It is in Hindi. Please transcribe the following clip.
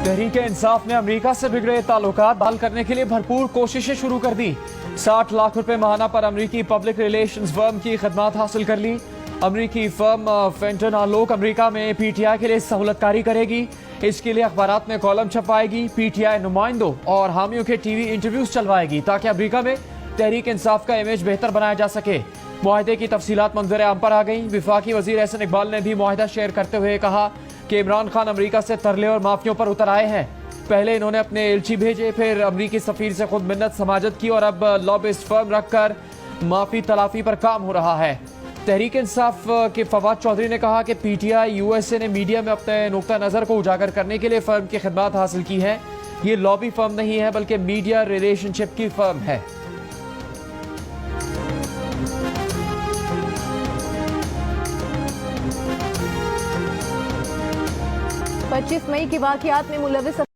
तहरीक इंसाफ ने अमेरिका से बिगड़े ताल्लुकात बहाल करने के लिए भरपूर कोशिशें शुरू कर दी। 60 लाख रुपए माहाना पर अमेरिकी पब्लिक रिलेशंस फर्म की खदमात हासिल कर ली। अमेरिकी फर्म फेंटन आलोक अमेरिका में पीटीआई के लिए सहूलतकारी करेगी। इसके लिए अखबारात में कॉलम छपवाएगी। पीटीआई नुमाइंदों और हामियों के टीवी इंटरव्यूज चलवाएगी ताकि अमेरिका में तहरीक इंसाफ का इमेज बेहतर बनाया जा सके। मुआहदे की तफसीलात मंजर आम पर आ गई। विफाकी वजीर एहसन इकबाल ने भी मुआहदा शेयर करते हुए कहा कि इमरान खान अमेरिका से तरले और माफियों पर उतर आए हैं। पहले इन्होंने अपने एलची भेजे, फिर अमेरिकी सफीर से खुद मिन्नत समाजत की और अब लॉबिस्ट फर्म रखकर माफी तलाफी पर काम हो रहा है। तहरीक इंसाफ के फवाद चौधरी ने कहा कि पीटीआई यूएसए ने मीडिया में अपने नुक्ता नज़र को उजागर करने के लिए फर्म की खिदमत हासिल की है। ये लॉबी फर्म नहीं है बल्कि मीडिया रिलेशनशिप की फर्म है। 25 मई की वाक़यात में मुलविस